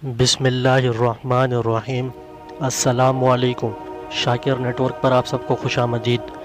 بسم اللہ الرحمن الرحیم۔ السلام علیکم۔ شاکر نیٹ ورک پر آپ سب کو خوش آمدید۔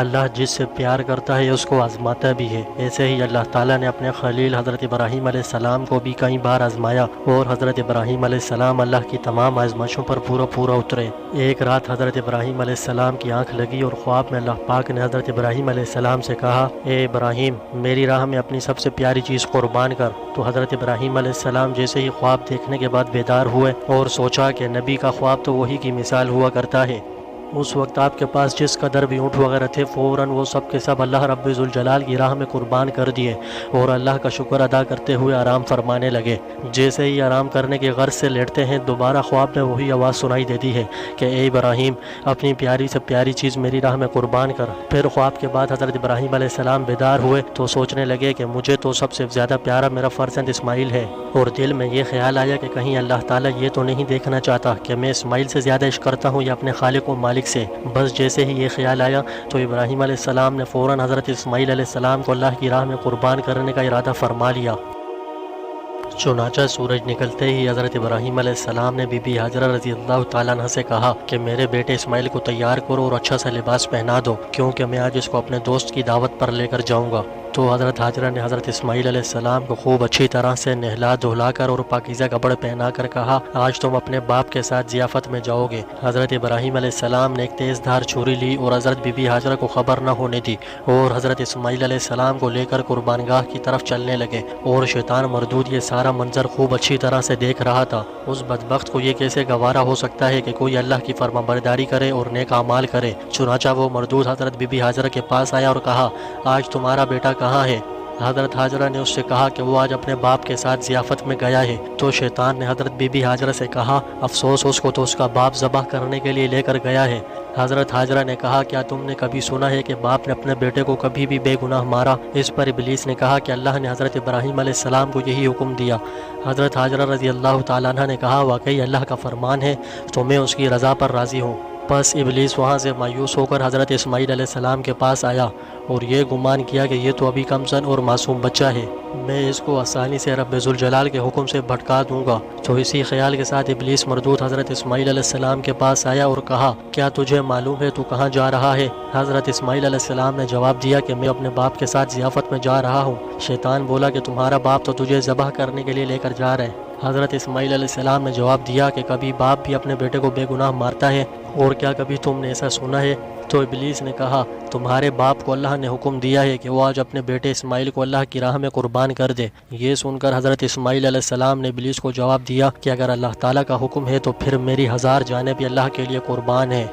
اللہ جس سے پیار کرتا ہے اس کو آزماتا بھی ہے۔ ایسے ہی اللہ تعالیٰ نے اپنے خلیل حضرت ابراہیم علیہ السلام کو بھی کئی بار آزمایا اور حضرت ابراہیم علیہ السلام اللہ کی تمام آزمائشوں پر پورا اترے۔ ایک رات حضرت ابراہیم علیہ السلام کی آنکھ لگی اور خواب میں اللہ پاک نے حضرت ابراہیم علیہ السلام سے کہا، اے ابراہیم، میری راہ میں اپنی سب سے پیاری چیز قربان کر۔ تو حضرت ابراہیم علیہ السلام جیسے ہی خواب دیکھنے کے بعد بیدار ہوئے اور سوچا کہ نبی کا خواب تو وہی کی مثال ہوا کرتا ہے۔ اس وقت آپ کے پاس جس قدر بھی اونٹ وغیرہ تھے فوراً وہ سب کے سب اللہ رب ذوالجلال کی راہ میں قربان کر دیے اور اللہ کا شکر ادا کرتے ہوئے آرام فرمانے لگے۔ جیسے ہی آرام کرنے کی غرض سے لیٹتے ہیں دوبارہ خواب میں وہی آواز سنائی دیتی ہے کہ اے ابراہیم، اپنی پیاری سے پیاری چیز میری راہ میں قربان کر۔ پھر خواب کے بعد حضرت ابراہیم علیہ السلام بیدار ہوئے تو سوچنے لگے کہ مجھے تو سب سے زیادہ پیارا میرا فرزند اسماعیل ہے، اور دل میں یہ خیال آیا کہ کہیں اللہ تعالیٰ یہ تو نہیں دیکھنا چاہتا کہ میں اسماعیل سے زیادہ عشق کرتا ہوں یا اپنے خالق و مالک سے۔ بس جیسے ہی یہ خیال آیا تو ابراہیم علیہ السلام نے فوراً حضرت اسماعیل علیہ السلام کو اللہ کی راہ میں قربان کرنے کا ارادہ فرما لیا۔ چنانچہ سورج نکلتے ہی حضرت ابراہیم علیہ السلام نے بی بی ہاجرہ رضی اللہ تعالیٰ عنہ سے کہا کہ میرے بیٹے اسماعیل کو تیار کرو اور اچھا سا لباس پہنا دو، کیونکہ میں آج اس کو اپنے دوست کی دعوت پر لے کر جاؤں گا۔ تو حضرت ہاجرہ نے حضرت اسماعیل علیہ السلام کو خوب اچھی طرح سے نہلا دھلا کر اور پاکیزہ کپڑے پہنا کر کہا، آج تم اپنے باپ کے ساتھ ضیافت میں جاؤ گے۔ حضرت ابراہیم علیہ السلام نے ایک تیز دھار چھری لی اور حضرت بی بی ہاجرہ کو خبر نہ ہونے دی اور حضرت اسماعیل علیہ السلام کو لے کر قربان گاہ کی طرف چلنے لگے، اور شیطان مردود یہ سارا منظر خوب اچھی طرح سے دیکھ رہا تھا۔ اس بدبخت کو یہ کیسے گوارا ہو سکتا ہے کہ کوئی اللہ کی فرمانبرداری کرے اور نیک اعمال کرے۔ چنانچہ وہ مردود حضرت بی بی ہاجرہ کے پاس آیا اور کہا، آج تمہارا بیٹا کہاں ہے؟ حضرت ہاجرہ نے اس سے کہا کہ وہ آج اپنے باپ کے ساتھ ضیافت میں گیا ہے۔ تو شیطان نے حضرت بی بی ہاجرہ سے کہا، افسوس، اس کو تو اس کا باپ ذبح کرنے کے لیے لے کر گیا ہے۔ حضرت ہاجرہ نے کہا، کیا تم نے کبھی سنا ہے کہ باپ نے اپنے بیٹے کو کبھی بھی بے گناہ مارا؟ اس پر ابلیس نے کہا کہ اللہ نے حضرت ابراہیم علیہ السلام کو یہی حکم دیا۔ حضرت ہاجرہ رضی اللہ تعالیٰ عنہ نے کہا، واقعی اللہ کا فرمان ہے تو میں اس کی رضا پر راضی ہوں۔ پس ابلیس وہاں سے مایوس ہو کر حضرت اسماعیل علیہ السلام کے پاس آیا اور یہ گمان کیا کہ یہ تو ابھی کم سن اور معصوم بچہ ہے، میں اس کو آسانی سے رب ذوالجلال کے حکم سے بھٹکا دوں گا۔ تو اسی خیال کے ساتھ ابلیس مردود حضرت اسماعیل علیہ السلام کے پاس آیا اور کہا، کیا تجھے معلوم ہے تو کہاں جا رہا ہے؟ حضرت اسماعیل علیہ السلام نے جواب دیا کہ میں اپنے باپ کے ساتھ ضیافت میں جا رہا ہوں۔ شیطان بولا کہ تمہارا باپ تو تجھے ذبح کرنے کے لیے لے کر جا رہا ہے۔ حضرت اسماعیل علیہ السلام نے جواب دیا کہ کبھی باپ بھی اپنے بیٹے کو بے گناہ مارتا ہے، اور کیا کبھی تم نے ایسا سنا ہے؟ تو ابلیس نے کہا، تمہارے باپ کو اللہ نے حکم دیا ہے کہ وہ آج اپنے بیٹے اسماعیل کو اللہ کی راہ میں قربان کر دے۔ یہ سن کر حضرت اسماعیل علیہ السلام نے ابلیس کو جواب دیا کہ اگر اللہ تعالیٰ کا حکم ہے تو پھر میری 1000 جانیں بھی اللہ کے لیے قربان ہیں۔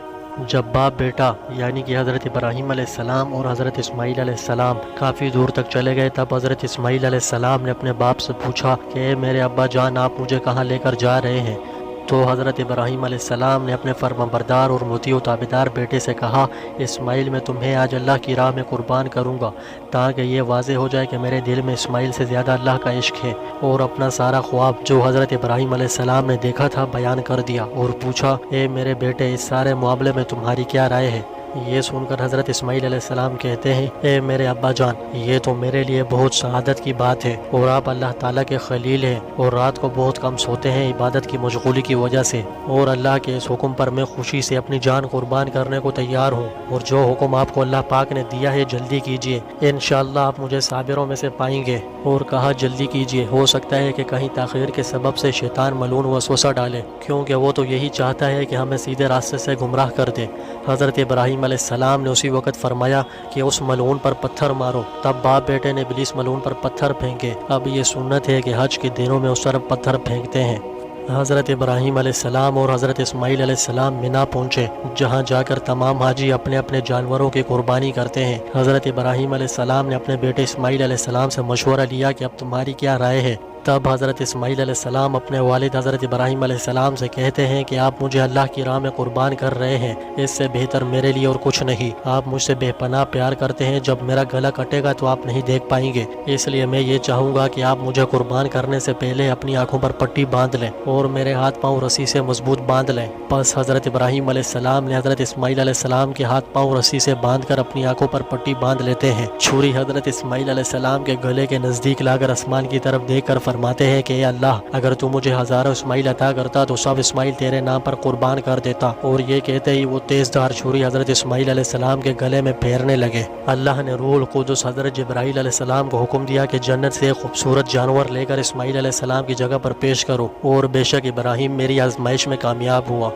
جب باپ بیٹا یعنی کہ حضرت ابراہیم علیہ السلام اور حضرت اسماعیل علیہ السلام کافی دور تک چلے گئے تب حضرت اسماعیل علیہ السلام نے اپنے باپ سے پوچھا کہ اے میرے ابا جان، آپ مجھے کہاں لے کر جا رہے ہیں؟ تو حضرت ابراہیم علیہ السلام نے اپنے فرمانبردار اور مطیع و تابعدار بیٹے سے کہا، اسماعیل میں تمہیں آج اللہ کی راہ میں قربان کروں گا تاکہ یہ واضح ہو جائے کہ میرے دل میں اسماعیل سے زیادہ اللہ کا عشق ہے۔ اور اپنا سارا خواب جو حضرت ابراہیم علیہ السلام نے دیکھا تھا بیان کر دیا اور پوچھا، اے میرے بیٹے، اس سارے معاملے میں تمہاری کیا رائے ہے؟ یہ سن کر حضرت اسماعیل علیہ السلام کہتے ہیں، اے میرے ابا جان، یہ تو میرے لیے بہت سعادت کی بات ہے، اور آپ اللہ تعالیٰ کے خلیل ہیں اور رات کو بہت کم سوتے ہیں عبادت کی مشغولی کی وجہ سے، اور اللہ کے اس حکم پر میں خوشی سے اپنی جان قربان کرنے کو تیار ہوں، اور جو حکم آپ کو اللہ پاک نے دیا ہے جلدی کیجیے، انشاءاللہ آپ مجھے صابروں میں سے پائیں گے۔ اور کہا، جلدی کیجیے، ہو سکتا ہے کہ کہیں تاخیر کے سبب سے شیطان ملعون وسوسہ ڈالے، کیونکہ وہ تو یہی چاہتا ہے کہ ہمیں سیدھے راستے سے گمراہ کر دے۔ حضرت ابراہیم علیہ السلام نے اسی وقت فرمایا کہ اس ملعون پر پتھر مارو۔ تب باپ بیٹے نے ابلیس ملعون پر پتھر پھینکے۔ اب یہ سنت ہے کہ حج کے دنوں میں اس طرف پتھر پھینکتے ہیں۔ حضرت ابراہیم علیہ السلام اور حضرت اسماعیل علیہ السلام منا پہنچے، جہاں جا کر تمام حاجی اپنے اپنے جانوروں کی قربانی کرتے ہیں۔ حضرت ابراہیم علیہ السلام نے اپنے بیٹے اسماعیل علیہ السلام سے مشورہ لیا کہ اب تمہاری کیا رائے ہے؟ تب حضرت اسماعیل علیہ السلام اپنے والد حضرت ابراہیم علیہ السلام سے کہتے ہیں کہ آپ مجھے اللہ کی راہ میں قربان کر رہے ہیں، اس سے بہتر میرے لیے اور کچھ نہیں۔ آپ مجھ سے بے پناہ پیار کرتے ہیں، جب میرا گلا کٹے گا تو آپ نہیں دیکھ پائیں گے، اس لیے میں یہ چاہوں گا کہ آپ مجھے قربان کرنے سے پہلے اپنی آنکھوں پر پٹی باندھ لیں اور میرے ہاتھ پاؤں رسی سے مضبوط باندھ لیں۔ پس حضرت ابراہیم علیہ السلام نے حضرت اسماعیل علیہ السلام کے ہاتھ پاؤں رسی سے باندھ کر اپنی آنکھوں پر پٹی باندھ لیتے ہیں۔ چھری حضرت اسماعیل علیہ السلام کے گلے کے نزدیک لا کر آسمان کی طرف دیکھ کر فرماتے ہیں کہ اے اللہ اگر تو مجھے ہزاروں اسماعیل عطا کرتا تو سب اسماعیل تیرے نام پر قربان کر دیتا، اور یہ کہتے ہی وہ تیز دھار چھری حضرت اسماعیل علیہ السلام کے گلے میں پھیرنے لگے۔ اللہ نے روح القدس حضرت جبرائیل علیہ السلام کو حکم دیا کہ جنت سے ایک خوبصورت جانور لے کر اسماعیل علیہ السلام کی جگہ پر پیش کرو، اور بے شک ابراہیم میری آزمائش میں کامیاب ہوا۔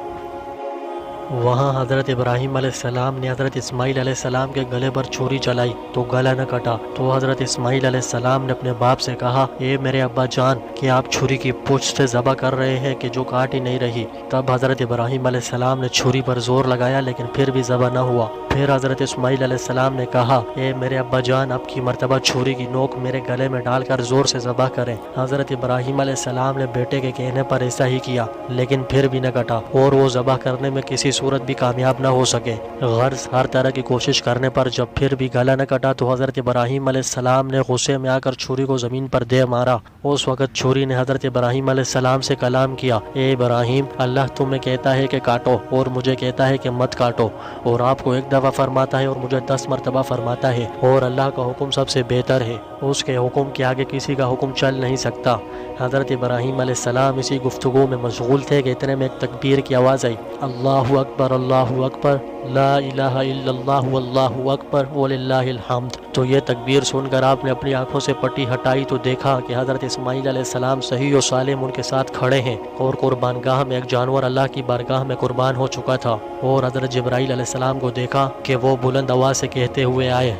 وہاں حضرت ابراہیم علیہ السلام نے حضرت اسماعیل علیہ السلام کے گلے پر چھری چلائی تو گلا نہ کٹا، تو حضرت اسماعیل علیہ السلام نے اپنے باپ سے کہا اے میرے ابا جان، کہ آپ چھری کی پشت سے ذبح کر رہے ہیں کہ جو کاٹ ہی نہیں رہی۔ تب حضرت ابراہیم علیہ السلام نے چھری پر زور لگایا لیکن پھر بھی ذبح نہ ہوا۔ پھر حضرت اسماعیل علیہ السلام نے کہا اے میرے ابا جان، اب کی مرتبہ چھری کی نوک میرے گلے میں ڈال کر زور سے ذبح کریں۔ حضرت ابراہیم علیہ السلام نے بیٹے کے کہنے پر ایسا ہی کیا لیکن پھر بھی نہ کٹا، اور وہ ذبح کرنے میں کسی صورت بھی کامیاب نہ ہو سکے۔ غرض ہر طرح کی کوشش کرنے پر جب پھر بھی گلا نہ کٹا تو حضرت ابراہیم علیہ السلام نے غصے میں آ کر چھری کو زمین پر دے مارا۔ اس وقت چھری نے حضرت ابراہیم علیہ السلام سے کلام کیا اے ابراہیم، اللہ تمہیں کہتا ہے کہ کاٹو اور مجھے کہتا ہے کہ مت کاٹو، اور آپ کو ایک دفعہ فرماتا ہے اور مجھے 10 مرتبہ فرماتا ہے، اور اللہ کا حکم سب سے بہتر ہے، اس کے حکم کے آگے کسی کا حکم چل نہیں سکتا۔ حضرت ابراہیم علیہ السلام اسی گفتگو میں مشغول تھے کہ اتنے میں ایک تکبیر کی آواز آئی، اللہ اکبر اللہ اکبر لا الہ الا اللہ واللہ اکبر وللہ الحمد۔ تو یہ تکبیر سن کر آپ نے اپنی آنکھوں سے پٹی ہٹائی تو دیکھا کہ حضرت اسماعیل علیہ السلام صحیح و سالم ان کے ساتھ کھڑے ہیں، اور قربان گاہ میں ایک جانور اللہ کی بارگاہ میں قربان ہو چکا تھا۔ اور حضرت جبرائیل علیہ السلام کو دیکھا کہ وہ بلند آواز سے کہتے ہوئے آئے۔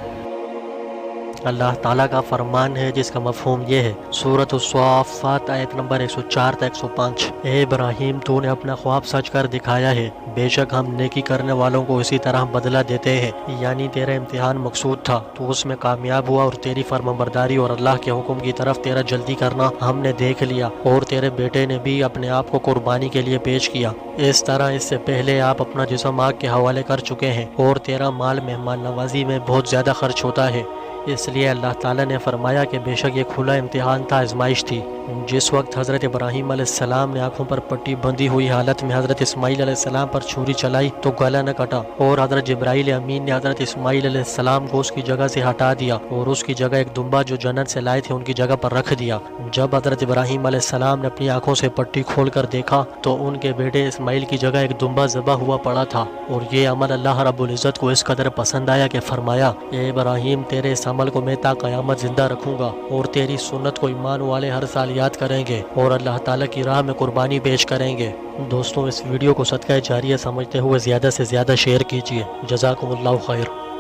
اللہ تعالیٰ کا فرمان ہے جس کا مفہوم یہ ہے، سورۃ الصافات آیت نمبر 104 تا 105، اے ابراہیم تو نے اپنا خواب سچ کر دکھایا ہے، بے شک ہم نیکی کرنے والوں کو اسی طرح بدلہ دیتے ہیں۔ یعنی تیرا امتحان مقصود تھا، تو اس میں کامیاب ہوا، اور تیری فرمانبرداری اور اللہ کے حکم کی طرف تیرا جلدی کرنا ہم نے دیکھ لیا، اور تیرے بیٹے نے بھی اپنے آپ کو قربانی کے لیے پیش کیا۔ اس طرح اس سے پہلے آپ اپنا جسم آگ کے حوالے کر چکے ہیں، اور تیرا مال مہمان نوازی میں بہت زیادہ خرچ ہوتا ہے۔ اس لیے اللہ تعالیٰ نے فرمایا کہ بے شک یہ کھلا امتحان تھا، آزمائش تھی۔ جس وقت حضرت ابراہیم علیہ السلام نے آنکھوں پر پٹی بندھی ہوئی حالت میں حضرت اسماعیل علیہ السلام پر چھری چلائی تو گلا نہ کٹا، اور حضرت جبرائیل امین نے حضرت اسماعیل علیہ السلام کو اس کی جگہ سے ہٹا دیا، اور اس کی جگہ ایک دمبا جو جنت سے لائے تھے ان کی جگہ پر رکھ دیا۔ جب حضرت ابراہیم علیہ السلام نے اپنی آنکھوں سے پٹی کھول کر دیکھا تو ان کے بیٹے اسماعیل کی جگہ ایک دمبا ذبح ہوا پڑا تھا، اور یہ عمل اللہ رب العزت کو اس قدر پسند آیا کہ فرمایا اے ابراہیم، تیرے اس عمل کو میں تا قیامت زندہ رکھوں گا، اور تیری سنت کو ایمان والے ہر سال یاد کریں گے اور اللہ تعالیٰ کی راہ میں قربانی پیش کریں گے۔ دوستوں، اس ویڈیو کو صدقہ جاریہ سمجھتے ہوئے زیادہ سے زیادہ شیئر کیجیے۔ جزاکم اللہ خیر۔